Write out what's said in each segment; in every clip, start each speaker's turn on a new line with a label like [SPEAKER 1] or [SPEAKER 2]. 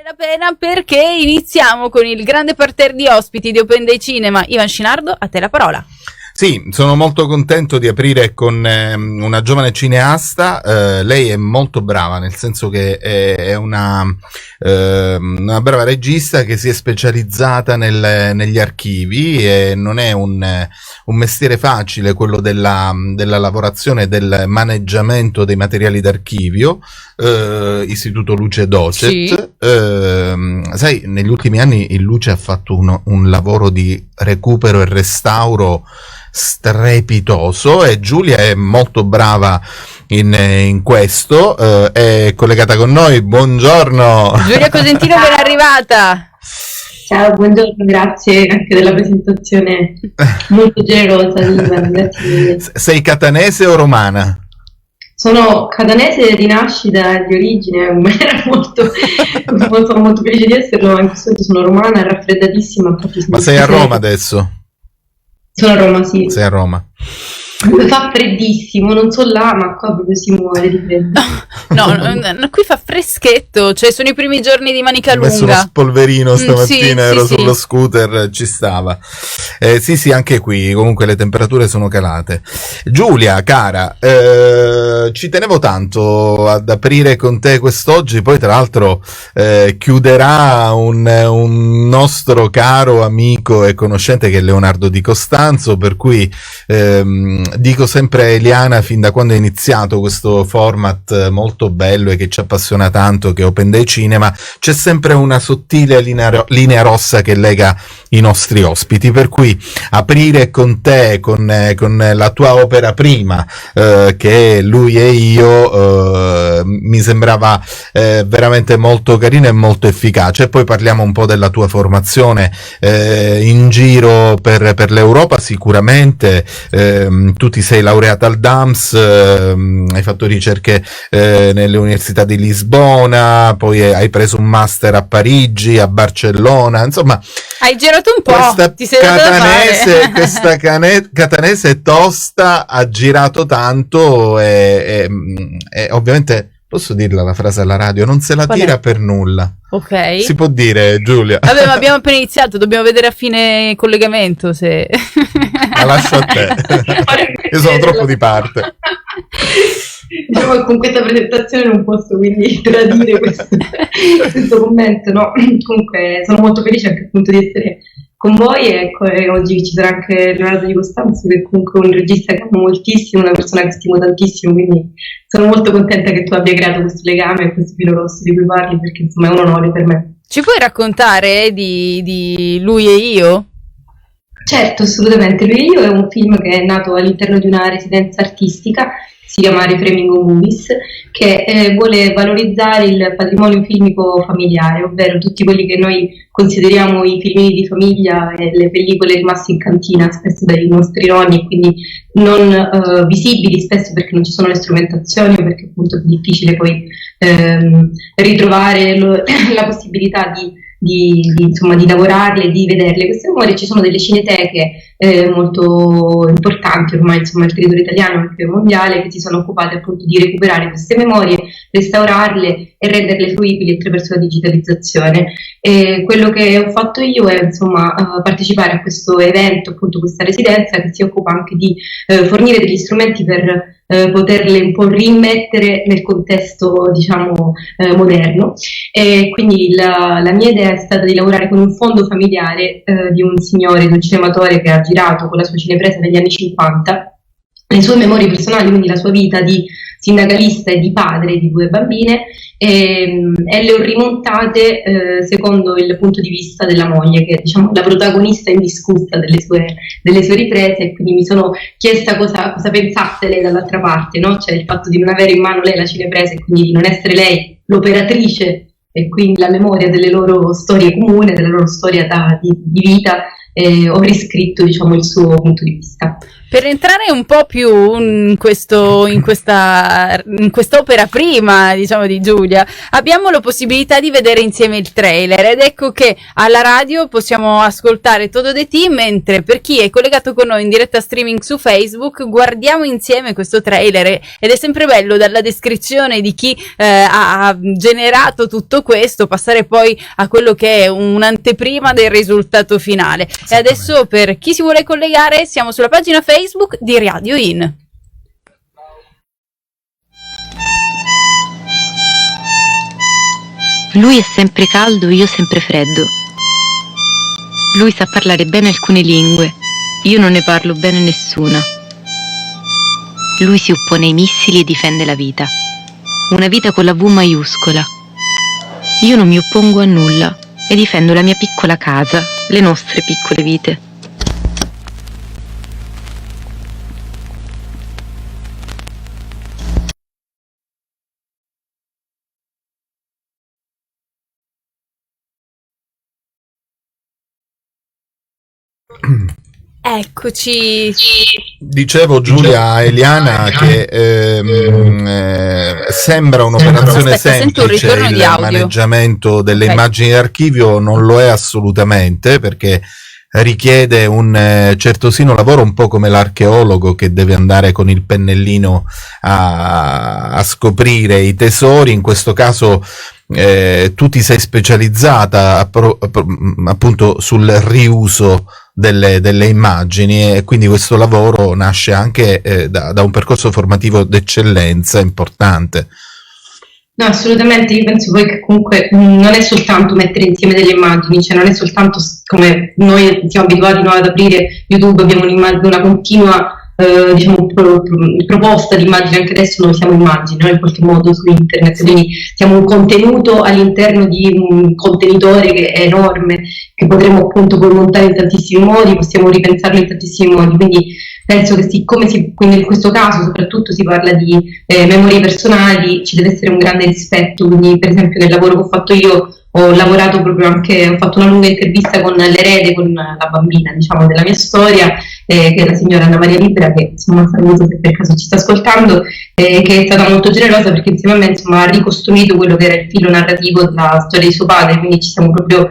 [SPEAKER 1] La pena perché iniziamo con il grande parterre di ospiti di Open Day Cinema. Ivan Scinardo, a te la parola.
[SPEAKER 2] Sì, sono molto contento di aprire con una giovane cineasta. Lei è molto brava, nel senso che è una brava regista che si è specializzata negli archivi, e non è un mestiere facile quello della lavorazione e del maneggiamento dei materiali d'archivio. Istituto Luce Docet.
[SPEAKER 1] Sì.
[SPEAKER 2] Sai, negli ultimi anni il Luce ha fatto un lavoro di recupero e restauro strepitoso, e Giulia è molto brava in questo. È collegata con noi. Buongiorno
[SPEAKER 1] Giulia Cosentino, ben arrivata.
[SPEAKER 3] Ciao, buongiorno, grazie anche della presentazione molto generosa di Ivan, grazie mille.
[SPEAKER 2] Sei catanese o romana?
[SPEAKER 3] Sono catanese di nascita e di origine, ma sono molto felice di esserlo, in questo momento sono romana, raffreddatissima.
[SPEAKER 2] Ma sei a Roma adesso?
[SPEAKER 3] Sono a Roma, sì.
[SPEAKER 2] Sei a Roma.
[SPEAKER 3] Fa freddissimo, non so là, ma qua proprio si muore di freddo.
[SPEAKER 1] No, qui fa freschetto, cioè sono i primi giorni di Manica Lunga.
[SPEAKER 2] Ho messo uno spolverino stamattina, ero
[SPEAKER 1] sì.
[SPEAKER 2] sullo scooter, ci stava. Sì, anche qui comunque le temperature sono calate. Giulia, cara, ci tenevo tanto ad aprire con te quest'oggi, poi tra l'altro chiuderà un nostro caro amico e conoscente che è Leonardo Di Costanzo, per cui dico sempre a Eliana, fin da quando è iniziato questo format molto bello e che ci appassiona tanto, che è Open Day Cinema, c'è sempre una sottile linea rossa che lega i nostri ospiti, per cui aprire con te, con la tua opera prima, che è Lui e io, mi sembrava veramente molto carina e molto efficace. E poi parliamo un po' della tua formazione in giro per l'Europa. Sicuramente tu ti sei laureata al DAMS, hai fatto ricerche nelle università di Lisbona, poi hai preso un master a Parigi, a Barcellona, insomma
[SPEAKER 1] hai girato un po',
[SPEAKER 2] questa
[SPEAKER 1] ti sei data da fare.
[SPEAKER 2] Questa catanese tosta ha girato tanto, e ovviamente posso dirla la frase alla radio, non se la
[SPEAKER 1] Qual
[SPEAKER 2] tira
[SPEAKER 1] è?
[SPEAKER 2] per nulla.
[SPEAKER 1] Ok.
[SPEAKER 2] Si può dire, Giulia?
[SPEAKER 1] Vabbè, ma abbiamo appena iniziato, dobbiamo vedere a fine collegamento se...
[SPEAKER 2] La lascio a te. Io sono troppo di parte.
[SPEAKER 3] Diciamo che con questa presentazione non posso quindi tradire questo commento, no? Comunque sono molto felice anche appunto di essere con voi, e oggi ci sarà anche Leonardo Di Costanzo, che è comunque un regista che amo moltissimo, una persona che stimo tantissimo, quindi sono molto contenta che tu abbia creato questo legame e questo filo rosso di cui parli, perché insomma è un onore per me.
[SPEAKER 1] Ci puoi raccontare di Lui e io?
[SPEAKER 3] Certo, assolutamente. Lui e io è un film che è nato all'interno di una residenza artistica, si chiama Reframing Movies, che vuole valorizzare il patrimonio filmico familiare, ovvero tutti quelli che noi consideriamo i filmini di famiglia e le pellicole rimaste in cantina spesso dai nostri nonni, e quindi non visibili spesso perché non ci sono le strumentazioni, o perché appunto è difficile poi ritrovare la possibilità di lavorarle, di vederle. Queste memorie, ci sono delle cineteche molto importanti ormai, insomma, il territorio italiano e anche mondiale, che si sono occupate appunto di recuperare queste memorie, restaurarle e renderle fruibili attraverso la digitalizzazione. E quello che ho fatto io è partecipare a questo evento, appunto questa residenza che si occupa anche di fornire degli strumenti per poterle un po' rimettere nel contesto moderno. E quindi la mia idea è stata di lavorare con un fondo familiare di un signore, di un cinematore che ha girato con la sua cinepresa negli anni 50 le sue memorie personali, quindi la sua vita di sindacalista e di padre di 2 bambine, e le ho rimontate secondo il punto di vista della moglie, che è la protagonista indiscussa delle sue riprese, e quindi mi sono chiesta cosa pensasse lei dall'altra parte, no? Cioè il fatto di non avere in mano lei la cinepresa e quindi di non essere lei l'operatrice, e quindi la memoria delle loro storie comuni, della loro storia di vita, ho riscritto, diciamo, il suo punto di vista.
[SPEAKER 1] Per entrare un po' più in quest'opera prima, diciamo, di Giulia, abbiamo la possibilità di vedere insieme il trailer, ed ecco che alla radio possiamo ascoltare Todo de Ti, mentre per chi è collegato con noi in diretta streaming su Facebook guardiamo insieme questo trailer, ed è sempre bello dalla descrizione di chi ha generato tutto questo passare poi a quello che è un'anteprima del risultato finale. E adesso, per chi si vuole collegare, siamo sulla pagina Facebook di Radio In.
[SPEAKER 4] Lui è sempre caldo, io sempre freddo. Lui sa parlare bene alcune lingue, io non ne parlo bene nessuna. Lui si oppone ai missili e difende la vita. Una vita con la V maiuscola. Io non mi oppongo a nulla e difendo la mia piccola casa, le nostre piccole vite.
[SPEAKER 1] Eccoci.
[SPEAKER 2] Dicevo, Giulia Eliana, che sembra un'operazione
[SPEAKER 1] sento un
[SPEAKER 2] semplice
[SPEAKER 1] ritorno di
[SPEAKER 2] il
[SPEAKER 1] audio.
[SPEAKER 2] maneggiamento delle
[SPEAKER 1] Ok.
[SPEAKER 2] immagini d'archivio, non lo è assolutamente, perché richiede un certosino lavoro, un po' come l'archeologo che deve andare con il pennellino a scoprire i tesori. In questo caso tu ti sei specializzata appunto sul riuso delle immagini, e quindi questo lavoro nasce anche da un percorso formativo d'eccellenza importante.
[SPEAKER 3] No, assolutamente, io penso poi che comunque non è soltanto mettere insieme delle immagini, cioè non è soltanto come noi siamo abituati ad aprire YouTube, abbiamo una continua diciamo, proposta di immagini. Anche adesso noi siamo immagini, no? In qualche modo su internet, quindi siamo un contenuto all'interno di un contenitore che è enorme, che potremmo appunto poi montare in tantissimi modi, possiamo ripensarlo in tantissimi modi, quindi penso che quindi in questo caso soprattutto si parla di memorie personali, ci deve essere un grande rispetto. Quindi per esempio nel lavoro che ho fatto io ho lavorato proprio anche, ho fatto una lunga intervista con l'erede, con la bambina, diciamo, della mia storia, che è la signora Anna Maria Libera, che insomma saluto se per caso ci sta ascoltando, che è stata molto generosa perché insieme a me insomma ha ricostruito quello che era il filo narrativo della storia di suo padre, quindi ci siamo proprio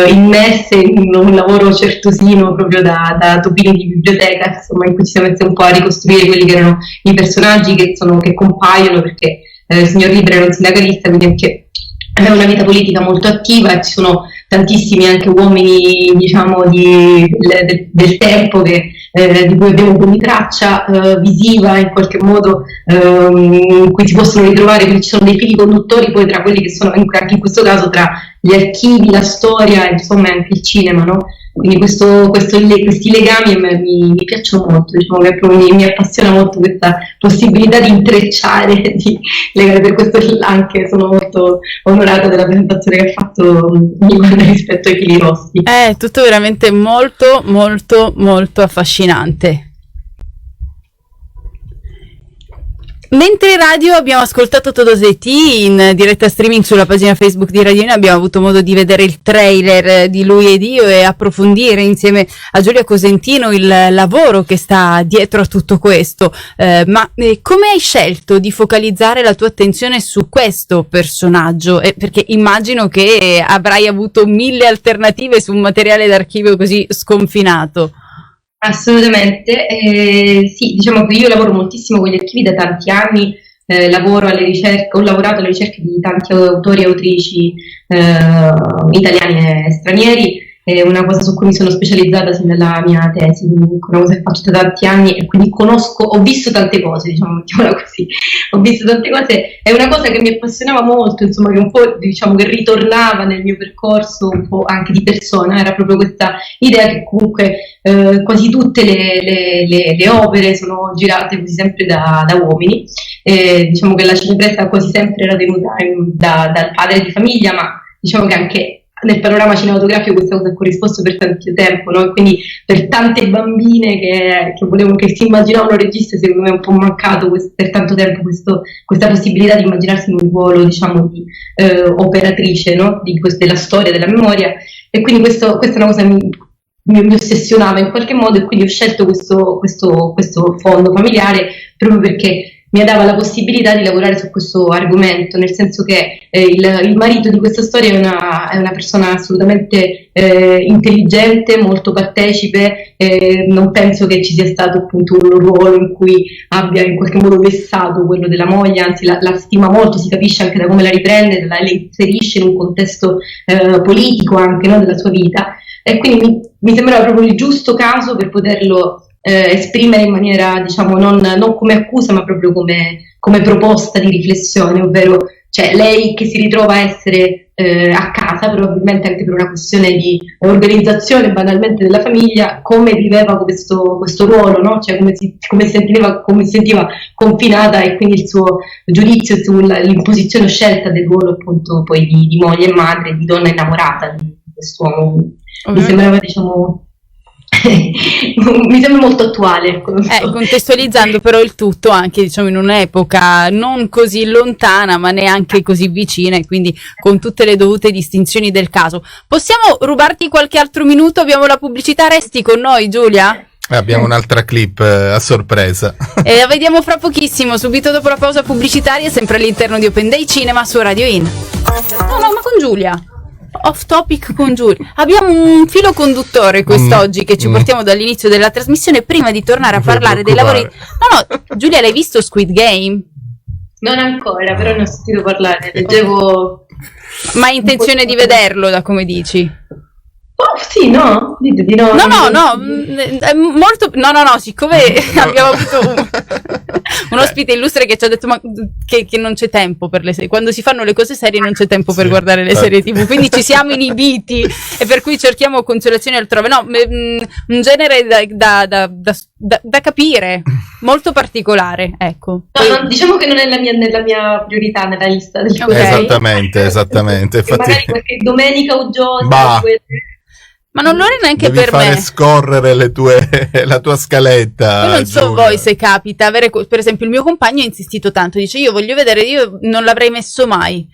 [SPEAKER 3] immerse in un lavoro certosino proprio da topini di biblioteca, insomma, in cui ci siamo messi un po' a ricostruire quelli che erano i personaggi che compaiono, perché il signor Libera era un sindacalista, quindi anche aveva una vita politica molto attiva, e ci sono tantissimi anche uomini, diciamo, del tempo di cui abbiamo quindi traccia visiva in qualche modo, in cui si possono ritrovare, quindi ci sono dei fili conduttori poi tra quelli che sono anche in questo caso tra gli archivi, la storia, insomma, e anche il cinema, no? Quindi questi legami mi piacciono molto, diciamo che proprio mi appassiona molto questa possibilità di intrecciare, di legare. Per questo anche sono molto onorata della presentazione che ha fatto rispetto ai fili rossi.
[SPEAKER 1] È tutto veramente molto molto molto affascinante. Mentre in radio abbiamo ascoltato Todo de Ti in diretta streaming sulla pagina Facebook di Radio In, abbiamo avuto modo di vedere il trailer di Lui ed Io e approfondire insieme a Giulia Cosentino il lavoro che sta dietro a tutto questo. Ma come hai scelto di focalizzare la tua attenzione su questo personaggio? Perché immagino che avrai avuto 1000 alternative su un materiale d'archivio così sconfinato.
[SPEAKER 3] Assolutamente, sì, diciamo che io lavoro moltissimo con gli archivi da tanti anni, lavoro alle ricerche, ho lavorato alle ricerche di tanti autori e autrici italiani e stranieri. È una cosa su cui mi sono specializzata sin dalla mia tesi, quindi una cosa che faccio da tanti anni, e quindi ho visto tante cose, diciamo, mettiamola così, ho visto tante cose, è una cosa che mi appassionava molto, insomma, che un po', diciamo, che ritornava nel mio percorso un po' anche di persona. Era proprio questa idea che comunque quasi tutte le opere sono girate quasi sempre da uomini, diciamo che la cinepresa quasi sempre era tenuta dal padre di famiglia, ma diciamo che anche nel panorama cinematografico questa cosa ha corrisposto per tanto tempo, no? Quindi per tante bambine che si immaginavano registe, secondo me è un po' mancato per tanto tempo questa possibilità di immaginarsi in un ruolo, diciamo, di operatrice, no? Della storia, della memoria, e quindi questa è una cosa mi ossessionava in qualche modo, e quindi ho scelto questo fondo familiare proprio perché mi dava la possibilità di lavorare su questo argomento, nel senso che il marito di questa storia è una persona assolutamente intelligente, molto partecipe, non penso che ci sia stato appunto un ruolo in cui abbia in qualche modo vessato quello della moglie, anzi la stima molto, si capisce anche da come la riprende, la inserisce in un contesto politico anche, no, della sua vita, e quindi mi sembrava proprio il giusto caso per poterlo esprimere in maniera, diciamo, non come accusa, ma proprio come proposta di riflessione, ovvero cioè lei che si ritrova a essere a casa, probabilmente anche per una questione di organizzazione banalmente della famiglia, come viveva questo ruolo, no? Cioè come si sentiva confinata, e quindi il suo giudizio sull'imposizione o scelta del ruolo appunto poi di moglie e madre, di donna innamorata di quest'uomo. Mi sembrava, diciamo, mi sembra molto attuale,
[SPEAKER 1] contestualizzando però il tutto anche, diciamo, in un'epoca non così lontana ma neanche così vicina, e quindi con tutte le dovute distinzioni del caso. Possiamo rubarti qualche altro minuto? Abbiamo la pubblicità, resti con noi, Giulia?
[SPEAKER 2] Abbiamo un'altra clip a sorpresa
[SPEAKER 1] e la vediamo fra pochissimo, subito dopo la pausa pubblicitaria, sempre all'interno di Open Day Cinema su Radio In. No, ma con Giulia, off topic con Giulia. Abbiamo un filo conduttore quest'oggi che ci portiamo dall'inizio della trasmissione, prima di tornare a parlare dei lavori. No, Giulia, l'hai visto Squid Game?
[SPEAKER 3] Non ancora, però ne ho sentito parlare, leggevo.
[SPEAKER 1] Ma hai intenzione di vederlo, da come dici?
[SPEAKER 3] Oh, sì, no? Dite di no.
[SPEAKER 1] No, è molto. No, siccome abbiamo avuto un ospite illustre che ci ha detto che non c'è tempo per le serie. Quando si fanno le cose serie non c'è tempo per guardare le serie TV, quindi ci siamo inibiti e per cui cerchiamo consolazioni altrove. No, un genere da capire, molto particolare, ecco.
[SPEAKER 3] No, diciamo che non è nella mia priorità, nella lista del
[SPEAKER 2] Esattamente. Infatti,
[SPEAKER 3] magari qualche domenica o giorno.
[SPEAKER 1] Ma non lo è neanche
[SPEAKER 2] devi
[SPEAKER 1] per
[SPEAKER 2] fare
[SPEAKER 1] me
[SPEAKER 2] scorrere la tua scaletta.
[SPEAKER 1] Io non so
[SPEAKER 2] Giulia.
[SPEAKER 1] voi se capita avere, per esempio, il mio compagno ha insistito tanto, dice io voglio vedere, io non l'avrei messo mai,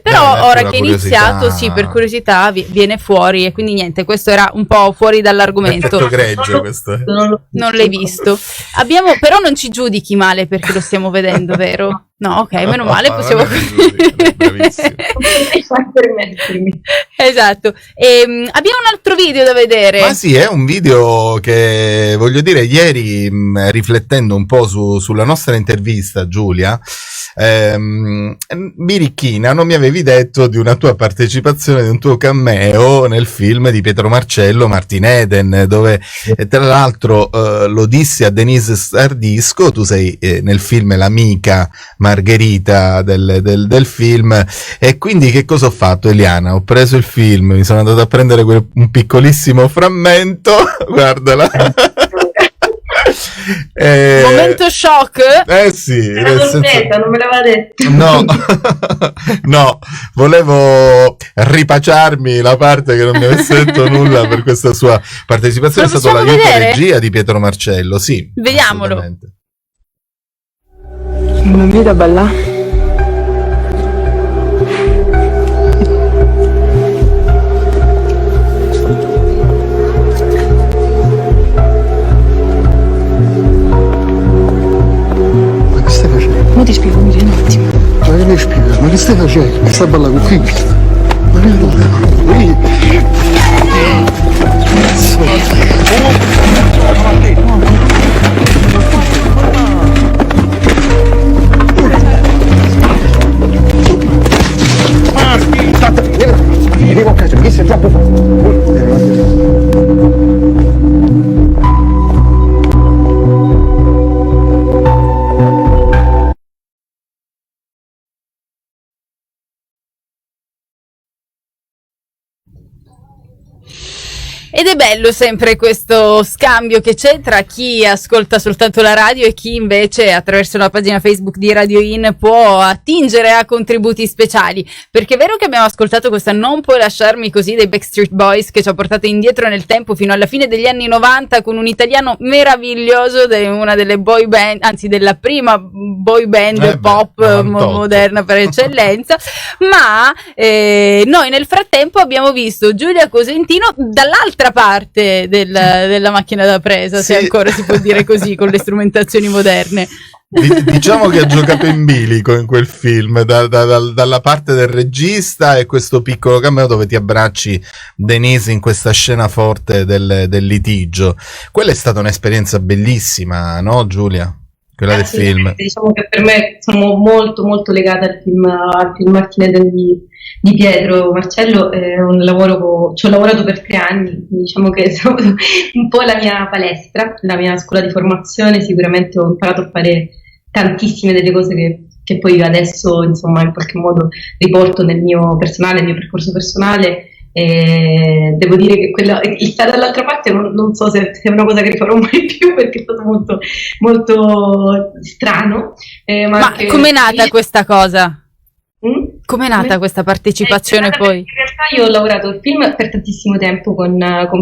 [SPEAKER 1] però ora che è iniziato, sì, per curiosità viene fuori, e quindi niente, questo era un po' fuori dall'argomento.
[SPEAKER 2] Perfetto greggio, questo.
[SPEAKER 1] Non l'hai visto. Però non ci giudichi male perché lo stiamo vedendo, vero? No, ok, meno male, possiamo.
[SPEAKER 2] Bravissimo.
[SPEAKER 1] Esatto. Abbiamo un altro video da vedere.
[SPEAKER 2] Ma sì, è un video che, voglio dire, ieri riflettendo un po' sulla nostra intervista, Giulia, Birichina, non mi avevi detto di una tua partecipazione, di un tuo cameo nel film di Pietro Marcello, Martin Eden, dove tra l'altro lo dissi a Denise Stardisco, tu sei nel film l'amica Margherita del film, e quindi che cosa ho fatto, Eliana? Ho preso il film, mi sono andato a prendere un piccolissimo frammento, guardala.
[SPEAKER 1] Momento shock?
[SPEAKER 2] Sì,
[SPEAKER 3] non me l'aveva detto.
[SPEAKER 2] No, volevo ripaciarmi la parte che non mi avesse detto nulla per questa sua partecipazione. È stato l'aiuto regia di Pietro Marcello, sì.
[SPEAKER 1] Vediamolo.
[SPEAKER 5] Non mi da ballare.
[SPEAKER 6] Mo ti spiego, mi viene un attimo.
[SPEAKER 5] Ma che mi spiega? Ma che stai facendo? Mi sta ballando qui? Ma che mi devo a casa, perché sei troppo.
[SPEAKER 1] Ed è bello sempre questo scambio che c'è tra chi ascolta soltanto la radio e chi invece attraverso la pagina Facebook di Radio In può attingere a contributi speciali, perché è vero che abbiamo ascoltato questa Non puoi lasciarmi così dei Backstreet Boys, che ci ha portato indietro nel tempo fino alla fine degli anni 90 con un italiano meraviglioso di una delle boy band, anzi della prima boy band pop moderna per eccellenza, ma noi nel frattempo abbiamo visto Giulia Cosentino dall'altra un'altra parte della macchina da presa, se ancora si può dire così, con le strumentazioni moderne.
[SPEAKER 2] Diciamo che ha giocato in bilico in quel film, dalla parte del regista e questo piccolo cameo dove ti abbracci Denise in questa scena forte del litigio. Quella è stata un'esperienza bellissima, no Giulia? Quella del film.
[SPEAKER 3] Diciamo che per me sono molto molto legata al film Martinez di Pietro Marcello. È un lavoro, ci ho lavorato per 3 anni, diciamo che è un po' la mia palestra, la mia scuola di formazione. Sicuramente ho imparato a fare tantissime delle cose che poi adesso insomma in qualche modo riporto nel mio percorso personale. Devo dire che il stare dall'altra parte non so se è una cosa che rifarò mai più, perché è stato molto molto strano.
[SPEAKER 1] Ma com'è nata questa cosa? Com'è nata questa partecipazione poi?
[SPEAKER 3] In realtà io ho lavorato al film per tantissimo tempo con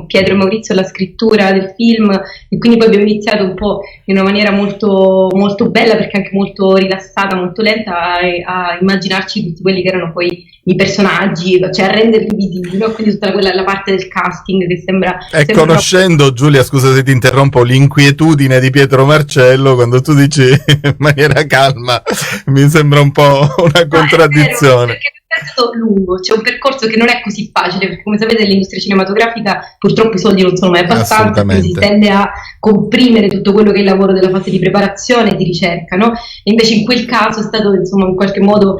[SPEAKER 3] Pietro e Maurizio alla scrittura del film, e quindi poi abbiamo iniziato un po' in una maniera molto, molto bella, perché anche molto rilassata, molto lenta, a immaginarci tutti quelli che erano poi i personaggi, cioè a renderli visibili, no? Quindi tutta la parte del casting che sembra...
[SPEAKER 2] conoscendo, Giulia, scusa se ti interrompo, l'inquietudine di Pietro Marcello, quando tu dici in maniera calma, mi sembra un po' una contraddizione.
[SPEAKER 3] Perché è stato lungo, c'è un percorso che non è così facile, perché come sapete nell'industria cinematografica purtroppo i soldi non sono mai abbastanza, quindi si tende a comprimere tutto quello che è il lavoro della fase di preparazione e di ricerca, no? E invece in quel caso è stato insomma in qualche modo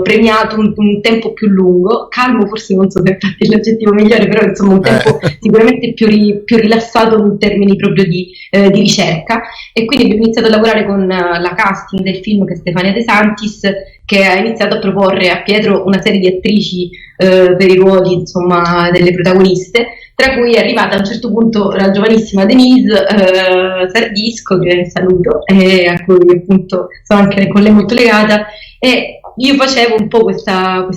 [SPEAKER 3] premiato un tempo più lungo, calmo forse non so se è l'aggettivo migliore, però insomma un tempo sicuramente più rilassato in termini proprio di ricerca, e quindi abbiamo iniziato a lavorare con la casting del film, che è Stefania De Santis, che ha iniziato a proporre a Pietro una serie di attrici per i ruoli insomma delle protagoniste, tra cui è arrivata a un certo punto la giovanissima Denise Sardisco, che saluto, e a cui appunto sono anche con lei molto legata, e io facevo un po' questa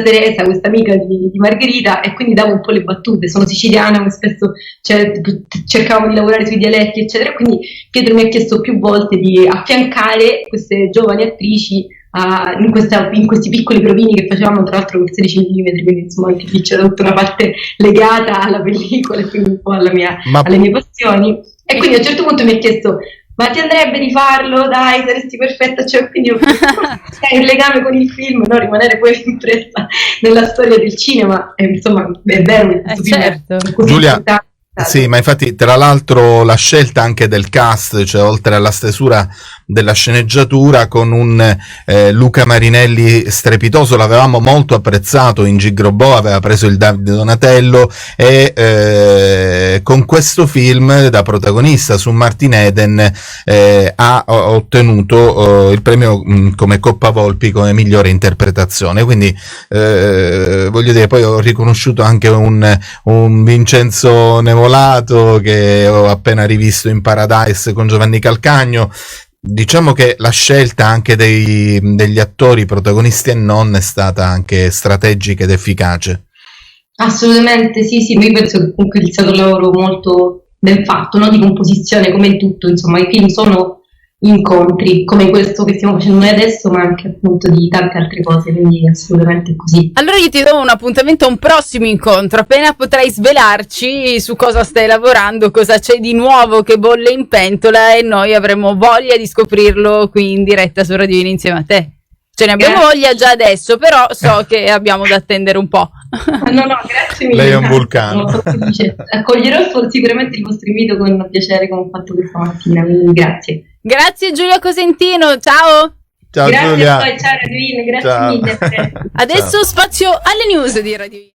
[SPEAKER 3] Teresa, questa amica di Margherita, e quindi davo un po' le battute. Sono siciliana, ma spesso cercavamo di lavorare sui dialetti eccetera, quindi Pietro mi ha chiesto più volte di affiancare queste giovani attrici in questi piccoli provini che facevamo tra l'altro con 16 mm, quindi insomma anche lì c'era tutta una parte legata alla pellicola e quindi un po' alle mie passioni, e quindi a un certo punto mi ha chiesto: ma ti andrebbe di farlo? Dai, saresti perfetta, cioè, quindi io un legame con il film, no? Rimanere poi impressa nella storia del cinema, e insomma è vero che questo film è così
[SPEAKER 2] Giulia,
[SPEAKER 3] importante.
[SPEAKER 2] sì, ma infatti tra l'altro la scelta anche del cast, cioè oltre alla stesura della sceneggiatura, con un Luca Marinelli strepitoso, l'avevamo molto apprezzato in Gigrobò, aveva preso il Davide Donatello, e con questo film da protagonista su Martin Eden ha ottenuto il premio come Coppa Volpi come migliore interpretazione, quindi voglio dire, poi ho riconosciuto anche un Vincenzo Nevolato che ho appena rivisto in Paradise con Giovanni Calcagno. Diciamo che la scelta anche degli attori protagonisti e non è stata anche strategica ed efficace.
[SPEAKER 3] Assolutamente sì, io penso che comunque è stato un lavoro molto ben fatto, no? Di composizione, come in tutto, insomma i film sono incontri come questo che stiamo facendo noi adesso, ma anche appunto di tante altre cose, quindi assolutamente così.
[SPEAKER 1] Allora io ti do un appuntamento a un prossimo incontro, appena potrai svelarci su cosa stai lavorando, cosa c'è di nuovo che bolle in pentola, e noi avremo voglia di scoprirlo qui in diretta su Radio Vino insieme a te. Ce ne abbiamo voglia già adesso, però so che abbiamo da attendere un po'.
[SPEAKER 3] No, grazie mille.
[SPEAKER 2] Lei è un vulcano.
[SPEAKER 3] Accoglierò sicuramente il vostro invito con piacere, come ho fatto questa mattina, quindi grazie.
[SPEAKER 1] Grazie Giulia Cosentino, ciao!
[SPEAKER 2] Ciao
[SPEAKER 3] grazie
[SPEAKER 2] Giulia!
[SPEAKER 3] A voi, ciao Radio Vino, grazie mille.
[SPEAKER 1] Adesso spazio alle news di Radio Vino.